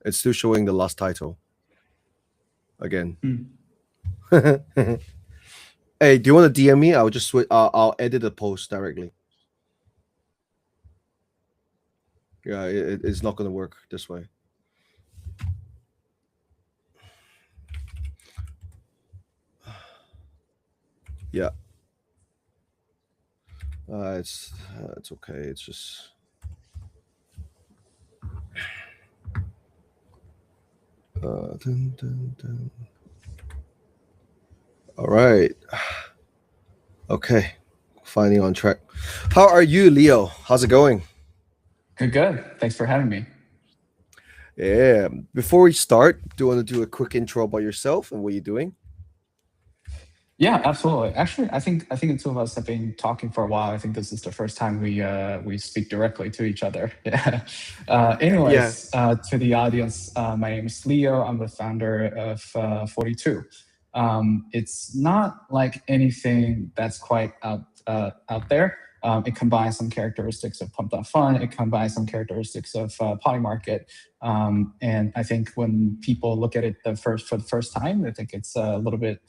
It's still showing the last title again. Hey, do you want to DM me? I'll just switch. I'll edit the post directly. Yeah, it's not gonna work this way. Yeah, it's okay. It's just dun, dun, dun. All right. Okay, finally on track. How are you, Leo? How's it going? Good, good. Thanks for having me. Yeah. Before we start, do you want to do a quick intro about yourself and what you're doing? Yeah, absolutely. Actually, I think the two of us have been talking for a while. I think this is the first time we speak directly to each other. Yeah. Yeah. To the audience, my name is Leo. I'm the founder of 42. It's not like anything that's quite out there. It combines some characteristics of Pump That Fun. It combines some characteristics of Polymarket. And I think when people look at it for the first time, I think it's a little bit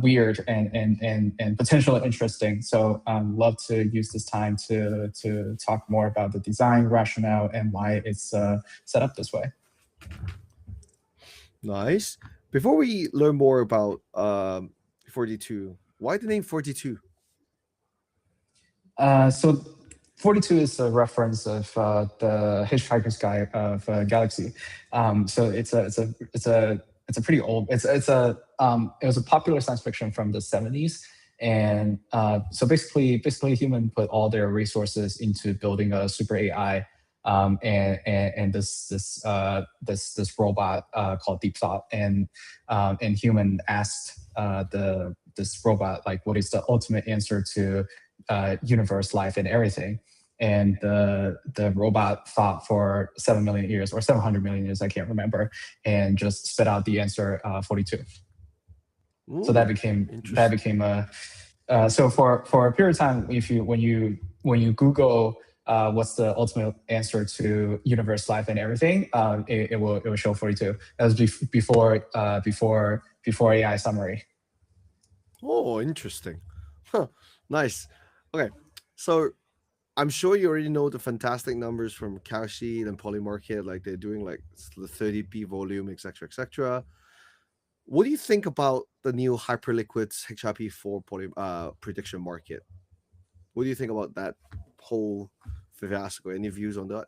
weird and potentially interesting. So love to use this time to talk more about the design rationale and why it's set up this way. Nice. Before we learn more about 42, why the name 42? So 42 is a reference of the Hitchhiker's Guide of Galaxy. So it's a pretty old. It was a popular science fiction from the 70s. And so basically, human put all their resources into building a super AI, and this robot called Deep Thought, and human asked the this robot, like, what is the ultimate answer to universe, life, and everything. And the robot thought for 7 million years or 700 million years, I can't remember, and just spit out the answer 42. So Ooh, that interesting. became a so for a period of time, if you when you Google what's the ultimate answer to universe, life, and everything, it will show 42. That was before AI summary. Oh, interesting. Huh. Nice. Okay. So I'm sure you already know the fantastic numbers from Cowsheet and Polymarket, like they're doing like the 30p volume, etc., etc. What do you think about the new Hyperliquid's HRP4 prediction market? What do you think about that whole fiasco? Any views on that?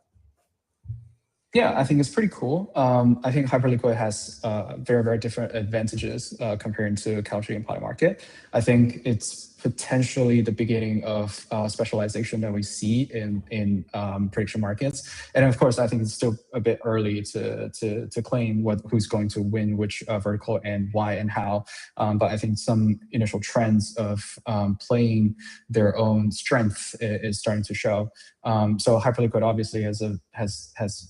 Yeah, I think it's pretty cool. I think Hyperliquid has very, very different advantages comparing to Calci and Polymarket. I think it's potentially the beginning of specialization that we see in prediction markets. And of course, I think it's still a bit early to claim who's going to win which vertical and why and how. But I think some initial trends of playing their own strength is starting to show. So Hyperliquid obviously has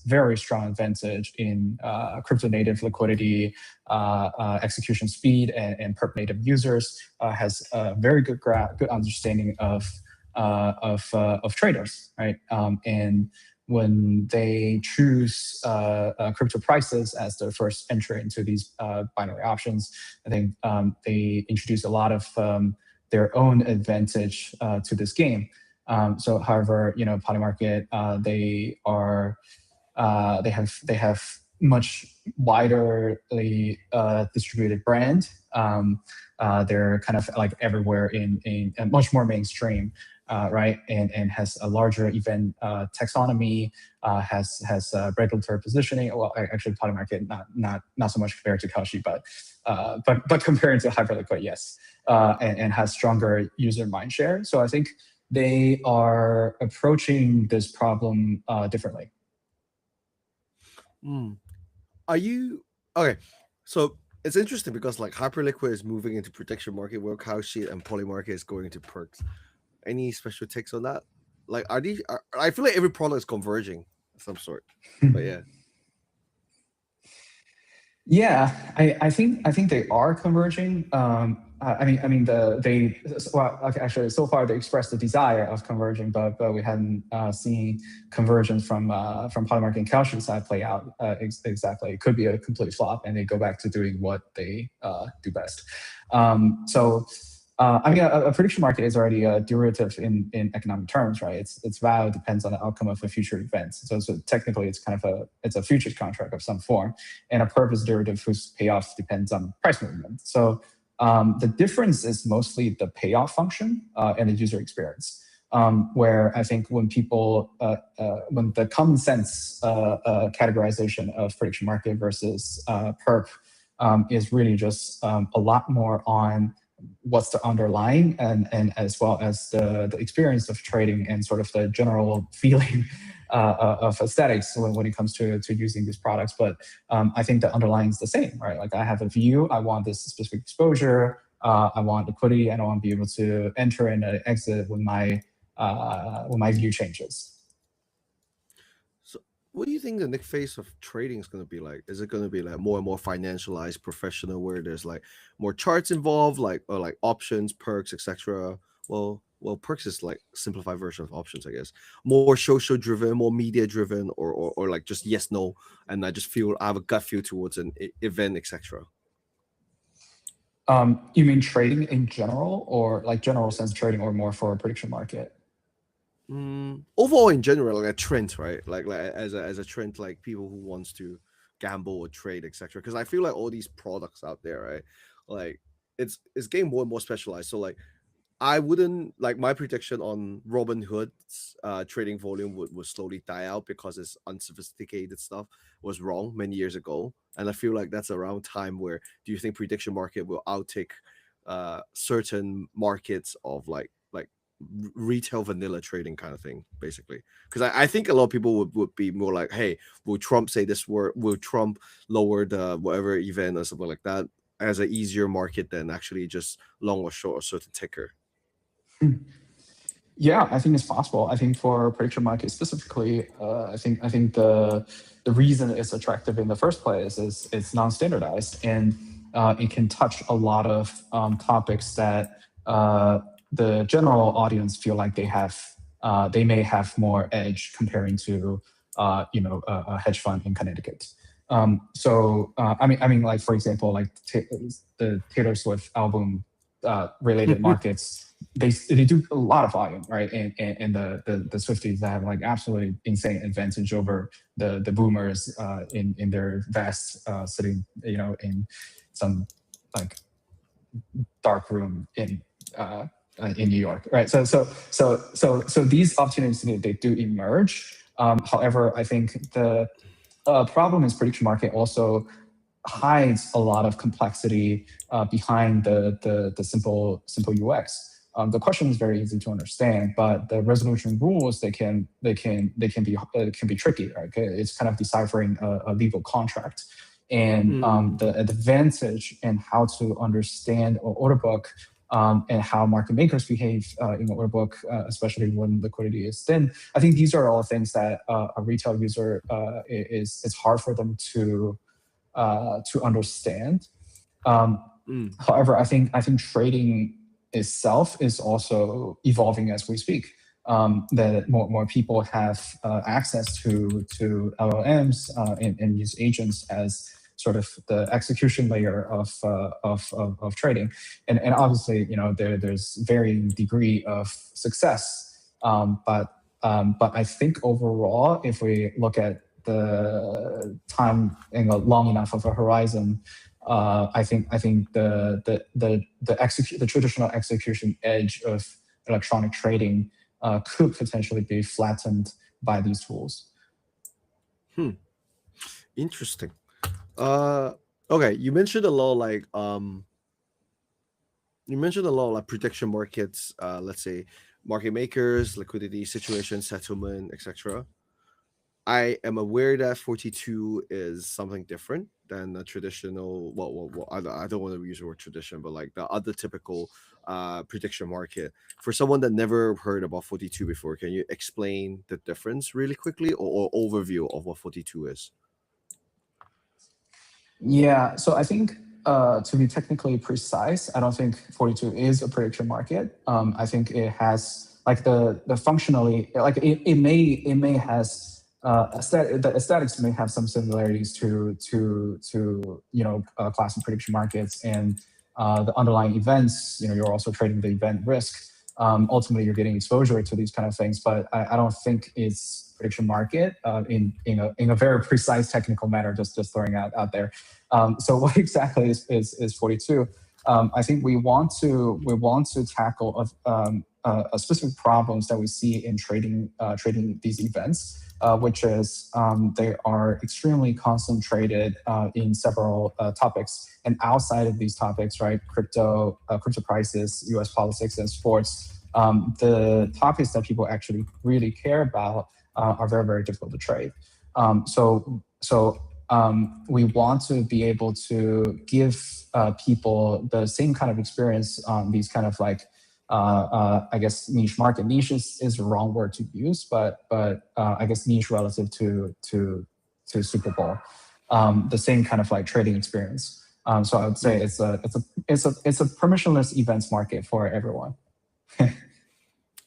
very strong advantage in crypto native liquidity, execution speed, and perp native users. Has a very good understanding of traders, right? And when they choose crypto prices as their first entry into these binary options, I think they introduce a lot of their own advantage to this game. However, Polymarket, they have much widerly distributed brand. They're kind of like everywhere in much more mainstream, right? And has a larger event taxonomy, has regulatory positioning. Well, actually, Polymarket not so much compared to Kashi, but comparing to Hyperliquid, yes, and has stronger user mindshare. So I think they are approaching this problem differently. Mm. Are you okay? So it's interesting because like Hyperliquid is moving into prediction market, where Cowsheet and Polymarket is going into perks. Any special takes on that? Like, are these? I feel like every product is converging of some sort. But yeah. Yeah, I think they are converging. I mean well, okay, actually so far they expressed the desire of converging, but we hadn't seen convergence from Polymarket and Kalshi side play out exactly. It could be a complete flop, and they go back to doing what they do best. So. I mean, a prediction market is already a derivative in economic terms, right? Its value depends on the outcome of a future event. So technically, it's kind of a futures contract of some form, and a purpose derivative whose payoff depends on price movement. So the difference is mostly the payoff function and the user experience. Where I think when the common sense categorization of prediction market versus perp is really just a lot more on what's the underlying and as well as the experience of trading and sort of the general feeling of aesthetics when it comes to using these products. But I think the underlying is the same, right? Like I have a view, I want this specific exposure, I want liquidity, and I want to be able to enter and exit when my view changes. So, what do you think the next phase of trading is going to be like? Is it going to be like more and more financialized, professional, where there's like more charts involved, like or like options, perks, etc.? Well, perks is like simplified version of options, I guess. More social driven, more media driven, or like just yes, no, and I just feel I have a gut feel towards an event, etc. You mean trading in general, or like general sense trading, or more for a prediction market? Overall, in general, like a trend, right? Like as a trend, like people who wants to gamble or trade, etc. Because I feel like all these products out there, right? Like it's getting more and more specialized. So like I wouldn't like my prediction on Robinhood's trading volume would slowly die out because its unsophisticated stuff was wrong many years ago. And I feel like that's around time where do you think prediction market will outtake certain markets of like retail vanilla trading kind of thing, basically? Because I think a lot of people would be more like, hey, will Trump say this word? Will Trump lower the whatever event or something like that as an easier market than actually just long or short or certain ticker? Yeah, I think it's possible. I think for prediction market specifically, I think the reason it's attractive in the first place is it's non-standardized, and it can touch a lot of topics that the general audience feel like they may have more edge comparing to a hedge fund in Connecticut. I mean, like for example, like the Taylor Swift album related markets, they do a lot of volume, right? And the Swifties that have like absolutely insane advantage over the boomers in their vast sitting, in some like dark room in New York, right? So these opportunities, they do emerge. However, I think the problem is prediction market also hides a lot of complexity behind the simple UX. The question is very easy to understand, but the resolution rules, they can be tricky. Right? It's kind of deciphering a legal contract, and Mm, the advantage in how to understand an order book. And how market makers behave in the order book, especially when liquidity is thin. I think these are all things that a retail user it's hard for them to understand. Um, mm. However, I think trading itself is also evolving as we speak. That more people have access to LLMs and use agents as sort of the execution layer of trading, and obviously there's varying degree of success, but I think overall, if we look at the time in a long enough of a horizon, I think the traditional execution edge of electronic trading could potentially be flattened by these tools. Hmm. Interesting. Uh, okay. You mentioned a lot like prediction markets. Let's say market makers, liquidity, situation, settlement, etc. I am aware that 42 is something different than the traditional. Well I don't want to use the word tradition, but like the other typical prediction market. For someone that never heard about 42 before, can you explain the difference really quickly, or overview of what 42 is? Yeah, so I think to be technically precise, I don't think 42 is a prediction market. I think it has like the functionally like it may has the aesthetics may have some similarities to classic prediction markets and the underlying events. You're also trading the event risk. Ultimately, you're getting exposure to these kind of things, but I don't think it's prediction market in a very precise technical manner. Just throwing out there. So what exactly is 42? I think we want to tackle a specific problems that we see in trading these events, which is they are extremely concentrated in several topics, and outside of these topics, right? Crypto prices, U.S. politics, and sports. The topics that people actually really care about are very very difficult to trade. We want to be able to give people the same kind of experience on these kind of like I guess niche market. Niche is the wrong word to use, but I guess niche relative to Super Bowl, the same kind of like trading experience. So I would say it's a permissionless events market for everyone.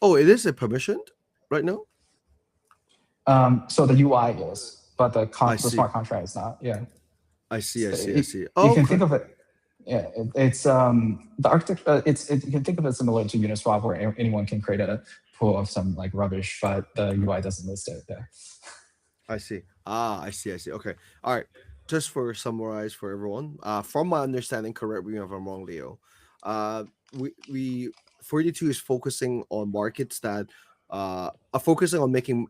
Oh, it is a permissioned right now. So the UI is, but I the see. smart contract is not. Yeah. I see. I So see. I see. you Oh, can okay. think of it. Yeah, it's the architecture. You can think of it similar to Uniswap, where anyone can create a pool of some like rubbish, but the UI doesn't list it. Yeah. I see. I see. I see. Okay. All right. Just for summarize for everyone, from my understanding, correct me if I'm wrong, Leo. Uh, we 42 is focusing on markets that are focusing on making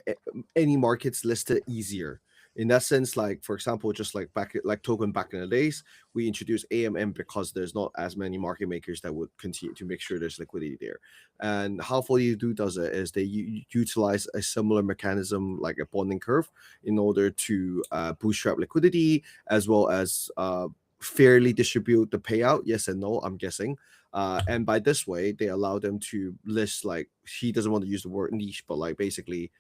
any markets listed easier. In that sense, like for example, just like like token back in the days, we introduced AMM because there's not as many market makers that would continue to make sure there's liquidity there. And how 42 does it is they utilize a similar mechanism like a bonding curve in order to bootstrap liquidity as well as fairly distribute the payout. Yes and no, I'm guessing. And by this way, they allow them to list like he doesn't want to use the word niche, but like basically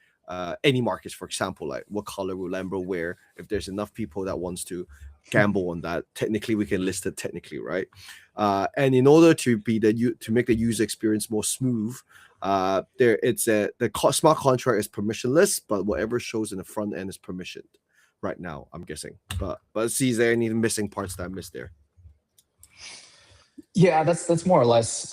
any markets, for example, like what color will Lambo wear? If there's enough people that wants to gamble on that, technically we can list it technically, right? And in order to be to make the user experience more smooth, smart contract is permissionless, but whatever shows in the front end is permissioned right now, I'm guessing. But see, is there any missing parts that I missed there? Yeah, that's more or less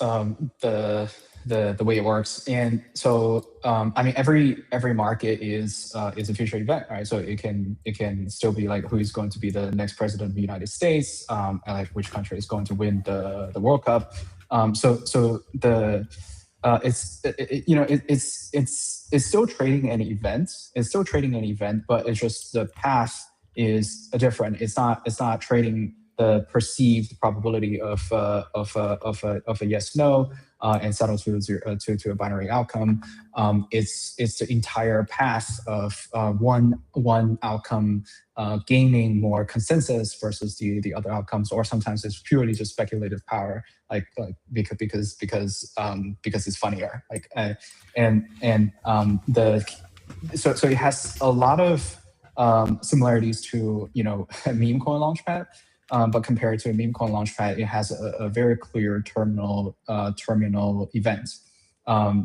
the way it works. And so I mean every market is a future event, right? So it can still be like who is going to be the next president of the United States, and like which country is going to win the World Cup. So the it's still trading an event. It's still trading an event, but it's just the path is different. It's not trading the perceived probability of a yes no and settle to a binary outcome. It's the entire path of one outcome gaining more consensus versus the other outcomes, or sometimes it's purely just speculative power, like because it's funnier, like the so it has a lot of similarities to a meme coin launchpad. But compared to a meme coin launchpad, it has a very clear terminal event.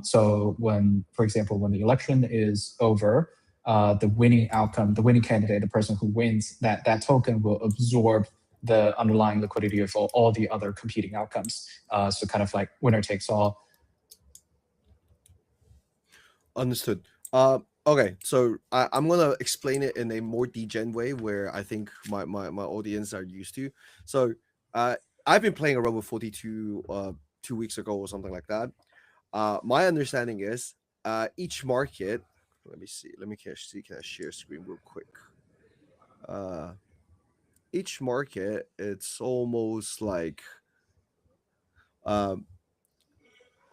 So when, for example, when the election is over, the winning outcome, the winning candidate, the person who wins, that token will absorb the underlying liquidity of all the other competing outcomes. So kind of like winner takes all. Understood. Okay, so I'm gonna explain it in a more degen way where I think my audience are used to. So I've been playing around with 42 2 weeks ago or something like that. My understanding is each market. Let me see. Let me see. Can I share screen real quick? Uh, each market, it's almost like um,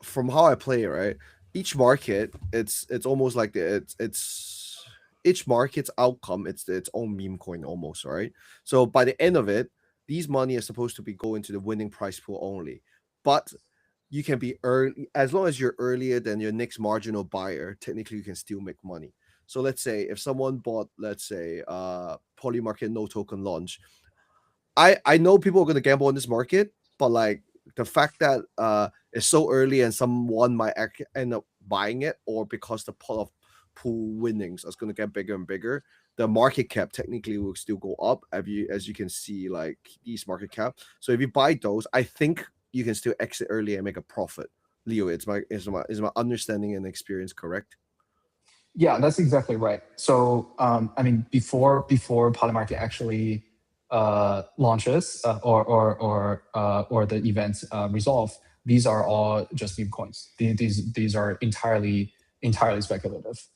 from how I play, right? Each market, it's almost like it's each market's outcome. It's its own meme coin almost, right? So by the end of it, these money is supposed to be going to the winning price pool only. But you can be early as long as you're earlier than your next marginal buyer. Technically, you can still make money. So let's say if someone bought, let's say, Polymarket no token launch, I know people are gonna gamble on this market, but like the fact that it's so early and someone might end up buying it, or because the pot of pool winnings is gonna get bigger and bigger, the market cap technically will still go up. As you can see, like these market cap. So if you buy those, I think you can still exit early and make a profit. Leo, is my understanding and experience correct? Yeah, that's exactly right. So, I mean, before Polymarket actually launches or the events resolve, these are all just meme coins. These are entirely speculative.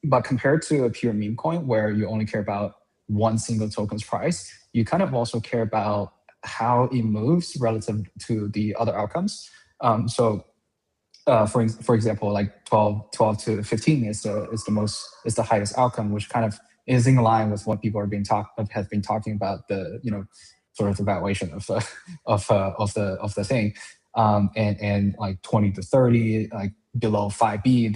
But compared to a pure meme coin where you only care about one single token's price, you kind of also care about how it moves relative to the other outcomes. For example, like 12 to 15 is the highest outcome, which kind of is in line with what people have been talking about, the sort of evaluation of of the thing. And like 20 to 30, like below 5B,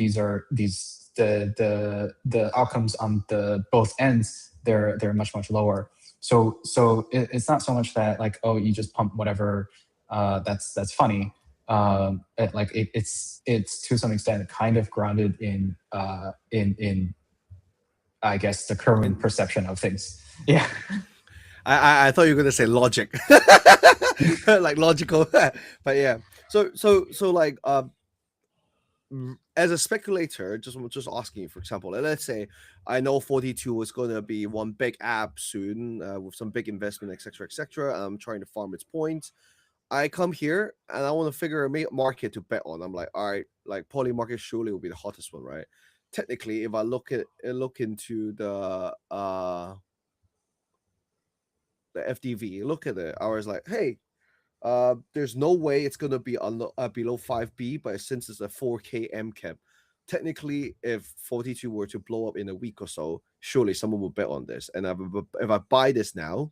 the outcomes on the both ends, they're much lower. So it's not so much that like, oh, you just pump whatever that's funny. It's to some extent kind of grounded in I guess the current perception of things. Yeah. I thought you were gonna say logic, like logical, but yeah. So like as a speculator, just asking you, for example, let's say I know 42 is going to be one big app soon with some big investment, etc., etc. I'm trying to farm its points. I come here and I want to figure a market to bet on. I'm like, all right, like Poly market surely will be the hottest one, right? Technically, if I look into the FDV, look at it, I was like, hey, there's no way it's gonna be below 5B, but since it's a 4K MCAP, technically, if 42 were to blow up in a week or so, surely someone will bet on this. And if I buy this now,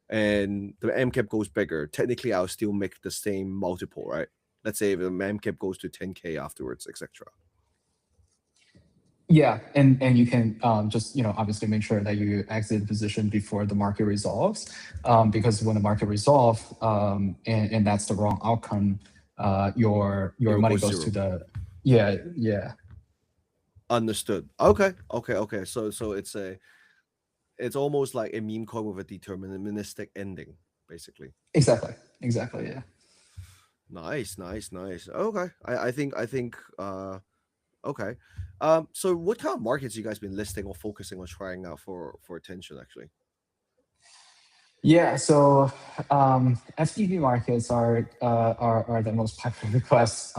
and the MCAP goes bigger, technically I'll still make the same multiple, right? Let's say if the MCAP goes to 10K afterwards, etc. Yeah, and you can just obviously make sure that you exit the position before the market resolves, because when the market resolve and that's the wrong outcome, your It will money go goes to zero. the yeah. Understood. Okay. So it's almost like a meme coin with a deterministic ending, basically. Exactly, yeah. Nice. Okay. I think okay. So what kind of markets you guys been listing or focusing on trying out for attention actually? Yeah, so FTV markets are the most popular requests.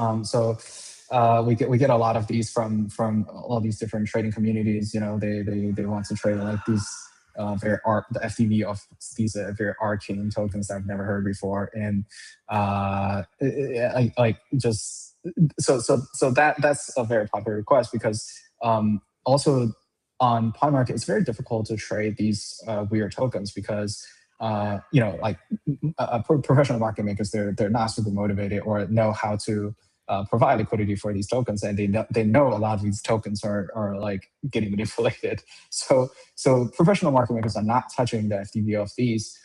We get a lot of these from all these different trading communities. They want to trade like these the FTV of these very arcane tokens that I've never heard before, and like just that's a very popular request because also on Polymarket it's very difficult to trade these weird tokens because like professional market makers, they're not super motivated or know how to provide liquidity for these tokens, and they know a lot of these tokens are like getting manipulated. So professional market makers are not touching the FTV of these,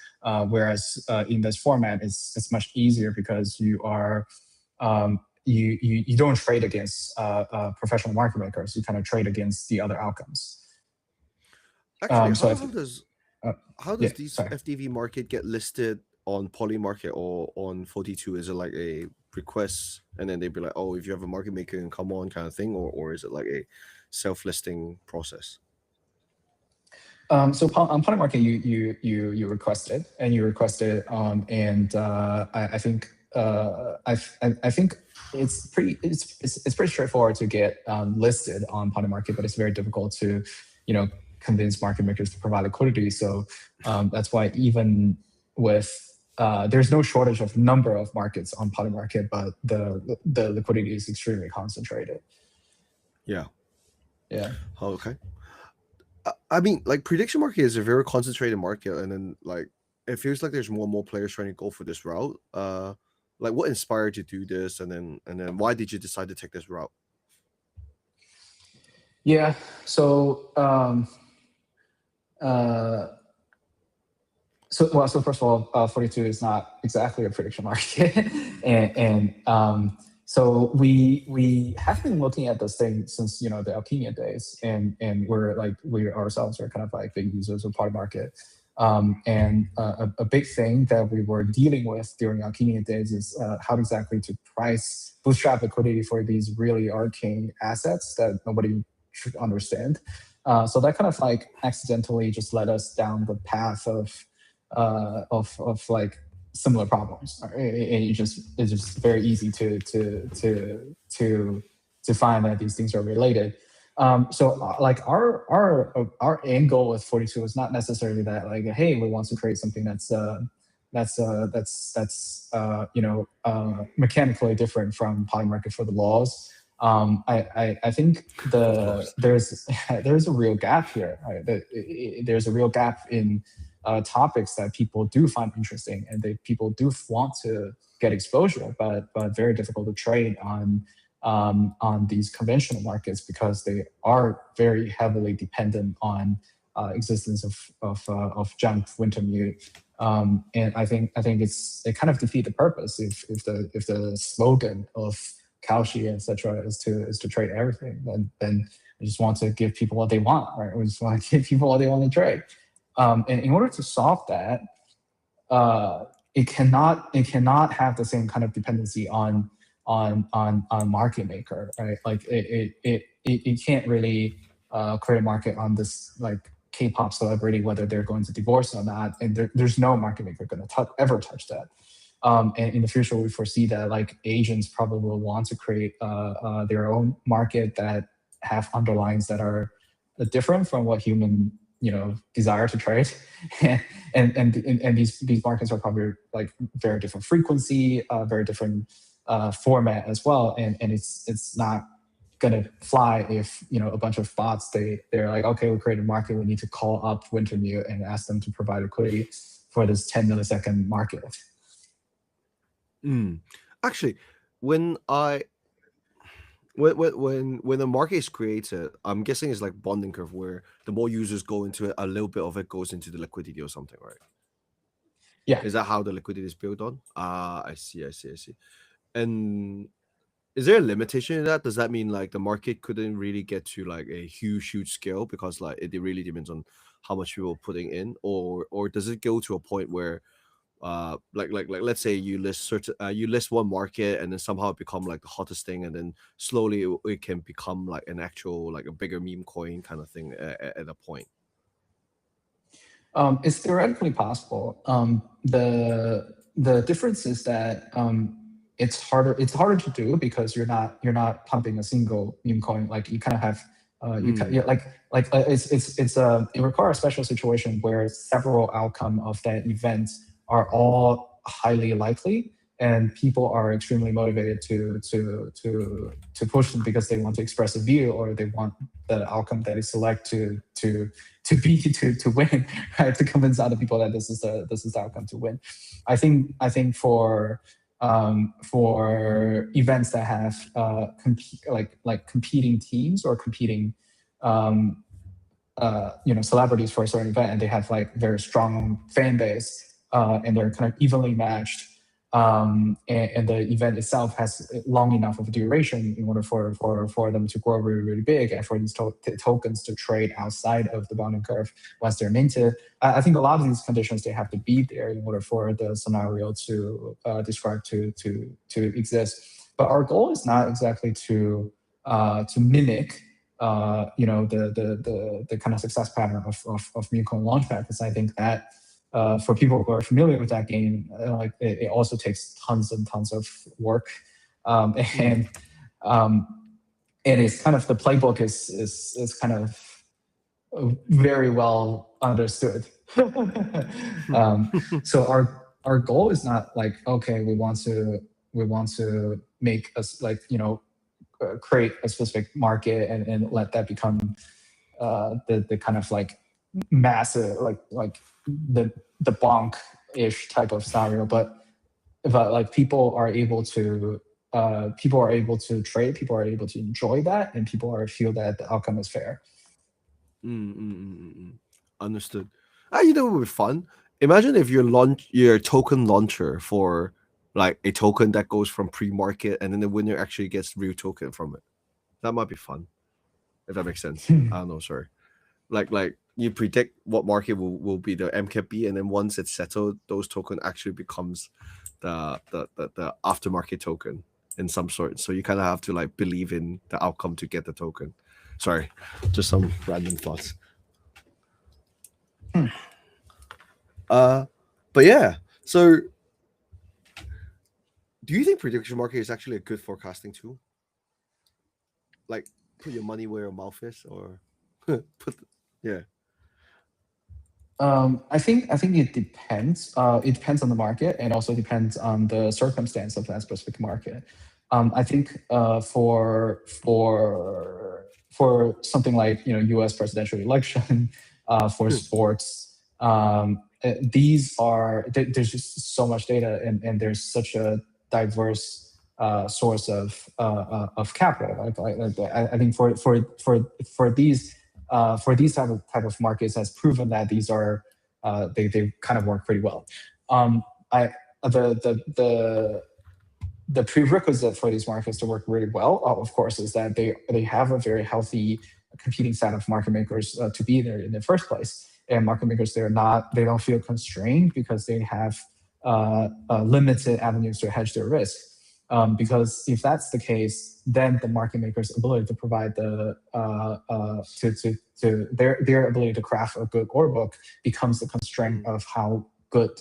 whereas in this format, it's much easier because you are you don't trade against professional market makers. You kind of trade against the other outcomes. Actually, So uh, how yeah, does these sorry. FTV market get listed on Poly Market or on 42? Is it like a request and then they'd be like, oh, if you have a market maker, you can come on kind of thing, or is it like a self-listing process? So on Polymarket, you requested and you requested, and I think I think it's pretty straightforward to get listed on Polymarket, but it's very difficult to convince market makers to provide liquidity. So that's why even with there's no shortage of number of markets on Polymarket, but the liquidity is extremely concentrated. Yeah. Yeah. Oh, okay. I mean, like prediction market is a very concentrated market, and then like it feels like there's more and more players trying to go for this route. Like what inspired you to do this, and then why did you decide to take this route? Yeah. So uh, So first of all, 42 is not exactly a prediction market, so we have been looking at this thing since the Alchemia days, and we ourselves are kind of like big users of Polymarket. And a big thing that we were dealing with during Alchemia days is how exactly to price bootstrap liquidity for these really arcane assets that nobody should understand. So that kind of like accidentally just led us down the path of like similar problems. It's just very easy to find that these things are related. Like our end goal with 42 is not necessarily that like, hey, we want to create something that's mechanically different from Polymarket for the laws. I think there's there's a real gap here. Right? There's a real gap in topics that people do find interesting and people do want to get exposure, but very difficult to trade on these conventional markets because they are very heavily dependent on existence of junk Wintermute. And I think it kind of defeat the purpose if the slogan of Kalshi, etc., is to trade everything. Then we just want to give people what they want, right? We just want to give people what they want to trade. And in order to solve that, it cannot have the same kind of dependency on market maker, right? Like it can't really create a market on this like K-pop celebrity, whether they're going to divorce or not, and there's no market maker going to ever touch that. And in the future, we foresee that like agents probably will want to create their own market that have underlyings that are different from what human desire to trade, and these markets are probably like very different frequency, very different format as well, and it's not gonna fly if a bunch of bots they're like, okay, we create a market, we need to call up Wintermute and ask them to provide liquidity for this 10 millisecond market. Actually, when the market is created, I'm guessing it's like bonding curve where the more users go into it, a little bit of it goes into the liquidity or something, right? Yeah. Is that how the liquidity is built on? I see. And is there a limitation in that? Does that mean like the market couldn't really get to like a huge scale because like it really depends on how much people are putting in, or does it go to a point where like let's say you list one market and then somehow it become like the hottest thing, and then slowly it can become like an actual like a bigger meme coin kind of thing at a point? It's theoretically possible. The difference is that it's harder to do because you're not pumping a single meme coin. Like you kind of have it requires a special situation where several outcome of that event are all highly likely, and people are extremely motivated to push them because they want to express a view, or they want the outcome that is select to win, right? To convince other people that this is the outcome to win. I think for events that have competing teams or competing celebrities for a certain event, and they have like very strong fan base, and they're kind of evenly matched, and the event itself has long enough of a duration in order for them to grow really big, and for these tokens to trade outside of the bonding curve once they're minted. I think a lot of these conditions, they have to be there in order for the scenario to describe to exist. But our goal is not exactly to mimic the kind of success pattern of meme coin launchpad, because I think that for people who are familiar with that game, it also takes tons and tons of work, and it's kind of, the playbook is kind of very well understood. So our goal is not like, okay, we want to make us create a specific market and let that become the kind of like massive like the bonk-ish type of scenario, but like people are able to trade, people are able to enjoy that, and people feel that the outcome is fair. Understood. It would be fun imagine if your token launcher for like a token that goes from pre-market, and then the winner actually gets real token from it. That might be fun, if that makes sense. I don't know, sorry. Like you predict what market will be the MCAP be, and then once it's settled, those token actually becomes the aftermarket token in some sort. So you kind of have to like believe in the outcome to get the token. Sorry, just some random thoughts. Hmm. But yeah, so do you think prediction market is actually a good forecasting tool? Like, put your money where your mouth is, or yeah. I think it depends. It depends on the market, and also depends on the circumstance of that specific market. I think for something like U.S. presidential election, for Hmm. sports, there's just so much data, and there's such a diverse source of capital. I think for these type of markets has proven that these are they kind of work pretty well. I the prerequisite for these markets to work really well, of course, is that they have a very healthy competing set of market makers to be there in the first place. And market makers, they don't feel constrained because they have limited avenues to hedge their risk. Because if that's the case, then the market maker's ability to provide their ability to craft a good order book becomes the constraint of how good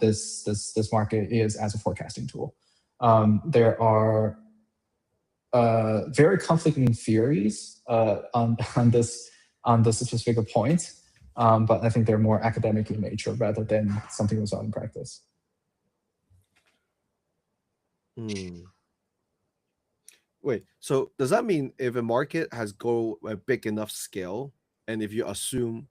this market is as a forecasting tool. There are very conflicting theories on this specific point, but I think they're more academic in nature rather than something we saw in practice. Wait, so does that mean if a market has a big enough scale, and if you assume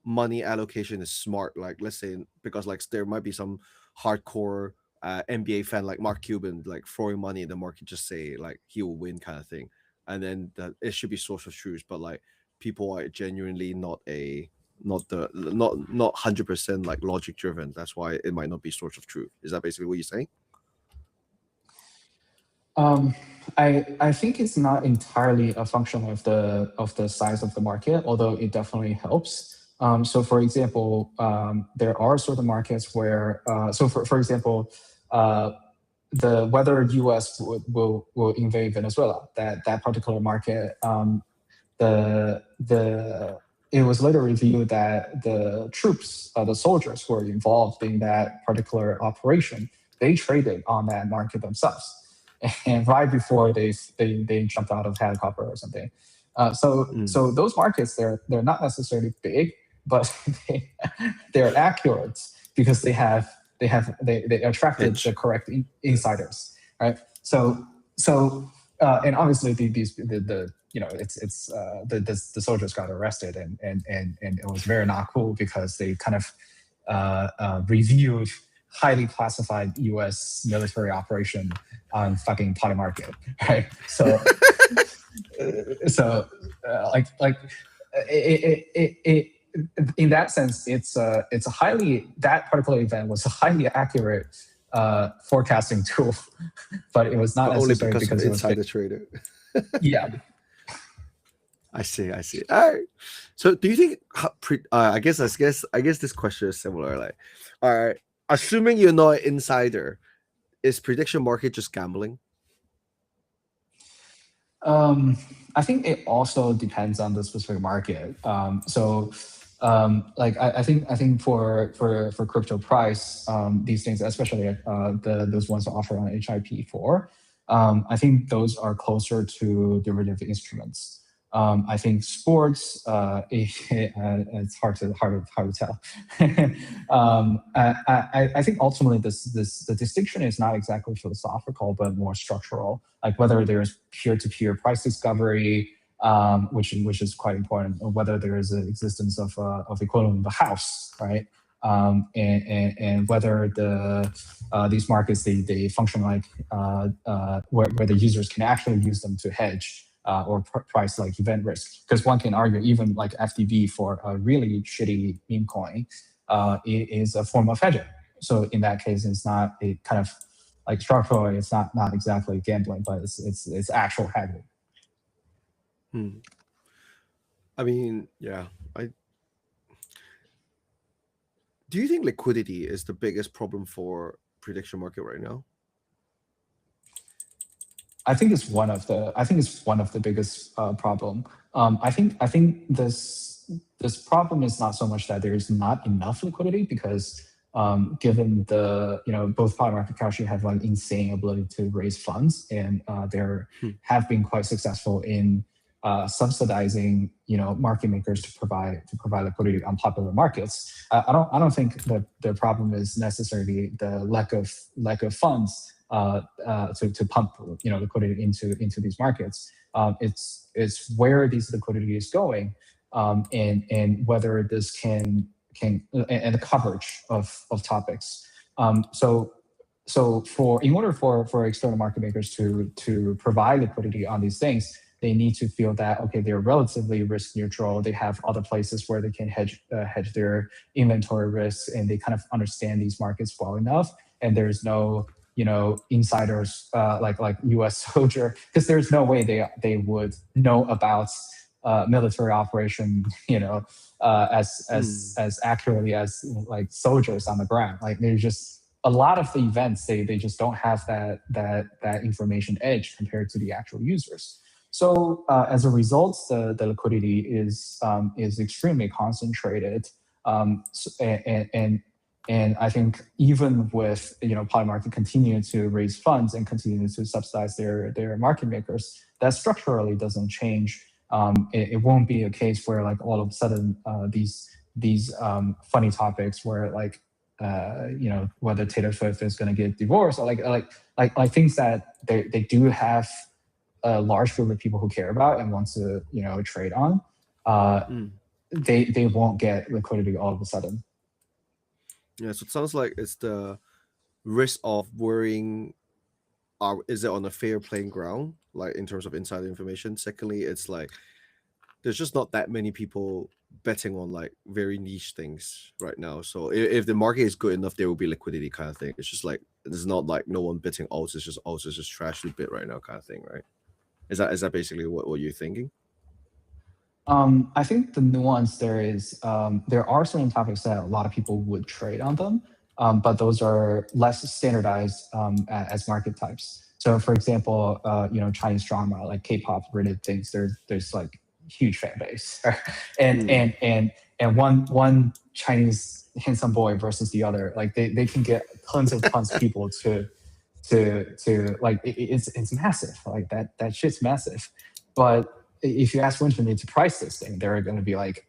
money allocation is smart, like let's say because like there might be some hardcore NBA fan like Mark Cuban like throwing money in the market, just say like he will win kind of thing, and then it should be source of truth, but like people are genuinely not 100% like logic driven. That's why it might not be source of truth. Is that basically what you're saying? I think it's not entirely a function of the size of the market, although it definitely helps. So, for example, there are certain markets where, for example, whether U.S. will invade Venezuela, that particular market, it was later revealed that the troops, the soldiers who were involved in that particular operation, they traded on that market themselves. And right before they jumped out of helicopter or something. So those markets, they're not necessarily big, but they're accurate because they attracted the correct insiders, right? So and obviously the soldiers got arrested, and it was very not cool because they kind of reviewed highly classified U.S. military operation on fucking Polymarket, right? So, in that sense, that particular event was a highly accurate forecasting tool, but it was not only necessary because it of was insider trader. Yeah. I see. All right. So, do you think? I guess this question is similar. Like, all right, assuming you're not an insider, is prediction market just gambling? I think it also depends on the specific market. I think for crypto price, these things, especially those ones offered on HIP4, I think those are closer to derivative instruments. I think sports, it's hard to tell. I think ultimately the distinction is not exactly philosophical, but more structural. Like whether there's peer-to-peer price discovery, which is quite important, or whether there is an existence of equivalent of a house, right? And whether these markets they function like where the users can actually use them to hedge or price like event risk. Because one can argue even like FDV for a really shitty meme coin, is a form of hedging. So in that case, it's not a kind of like structurally, it's not exactly gambling, but it's actual hedging. Hmm. I mean, yeah. Do you think liquidity is the biggest problem for prediction market right now? I think it's one of the biggest problem. I think this problem is not so much that there's not enough liquidity because given the both Polymarket and Kalshi have like insane ability to raise funds and they're Hmm. have been quite successful in subsidizing market makers to provide liquidity on popular markets. I don't think that the problem is necessarily the lack of funds to pump liquidity into these markets. It's where these liquidity is going, and whether this can and the coverage of topics. So in order for external market makers to provide liquidity on these things, they need to feel that okay, they're relatively risk neutral. They have other places where they can hedge their inventory risks, and they kind of understand these markets well enough. And there's no insiders like U.S. soldier, because there's no way they would know about military operation as accurately as like soldiers on the ground. Like there's just a lot of the events they just don't have that information edge compared to the actual users. So as a result, the liquidity is extremely concentrated, and I think even with Polymarket continue to raise funds and continue to subsidize their market makers, that structurally doesn't change. It won't be a case where like all of a sudden these funny topics where like whether Taylor Swift is going to get divorced or like things that they do have a large group of people who care about and want to trade on, they won't get liquidity all of a sudden. Yeah, so it sounds like it's the risk of worrying, is it on a fair playing ground, like in terms of insider information? Secondly, it's like there's just not that many people betting on like very niche things right now. So if the market is good enough, there will be liquidity kind of thing. It's just like there's not like no one betting alts. It's just alts is just trashly bit right now kind of thing, right? Is that basically what you're thinking? I think the nuance there is there are certain topics that a lot of people would trade on them, but those are less standardized as market types. So, for example, Chinese drama like K-pop related things, there's like huge fan base, and one Chinese handsome boy versus the other, like they can get tons of people to like it's massive, like that shit's massive, but if you ask Wintermeat to price this thing, they're going to be like,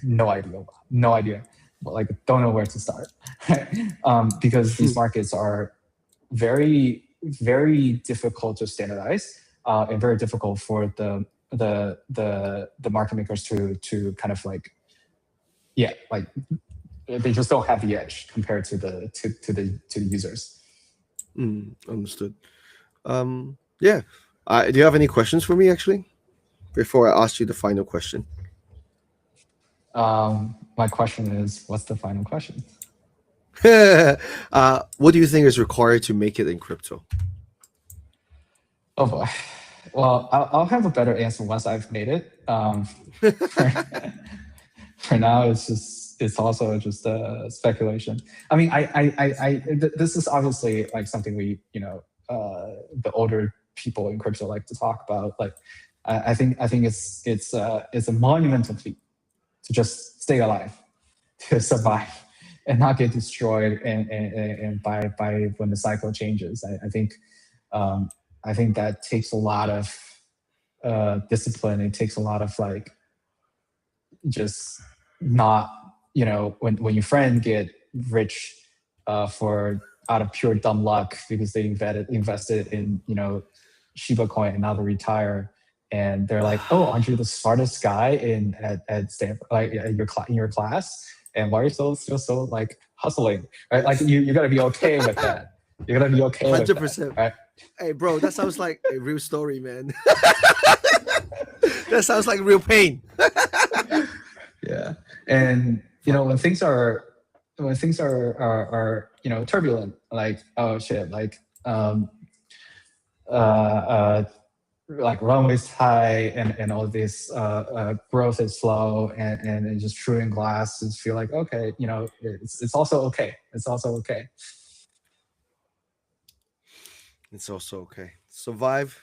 no idea, but like don't know where to start, because these markets are very, very difficult to standardize, and very difficult for the market makers to kind of like, like they just don't have the edge compared to the users. Understood. Yeah. Do you have any questions for me, actually, before I ask you the final question? My question is, what's the final question? What do you think is required to make it in crypto? Oh boy. Well, I'll have a better answer once I've made it. For now, it's also just speculation. I mean, this is obviously like something we the older people in crypto like to talk about. Like, I think it's a monumental feat to just stay alive, to survive, and not get destroyed, and by when the cycle changes. I think that takes a lot of discipline. It takes a lot of like just not when your friend get rich for out of pure dumb luck because they invested in Shiba coin and now they retire, and they're like, oh, aren't you the smartest guy at Stanford, like in your class, and why are you still so like hustling, right? Like you gotta be okay with that. You gotta be okay 100%. with that, right? Hey, bro, that sounds like a real story, man. That sounds like real pain. Yeah, and when things are turbulent, like, oh shit, like runway's high, and all this growth is slow, and just chewing glass, just feel like, okay, it's also okay. It's also okay. It's also okay. Survive,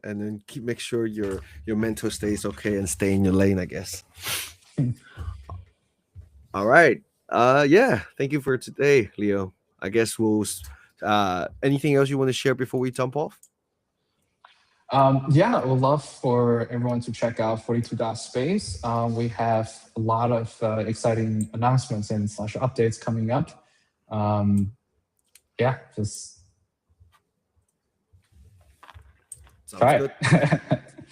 and then make sure your mental stays okay and stay in your lane, I guess. All right. Yeah. Thank you for today, Leo. I guess anything else you want to share before we jump off? Yeah, I would love for everyone to check out 42.space. We have a lot of exciting announcements and slash updates coming up. Yeah, just Sounds try good. it.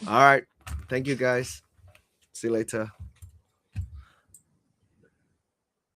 All right. Thank you, guys. See you later.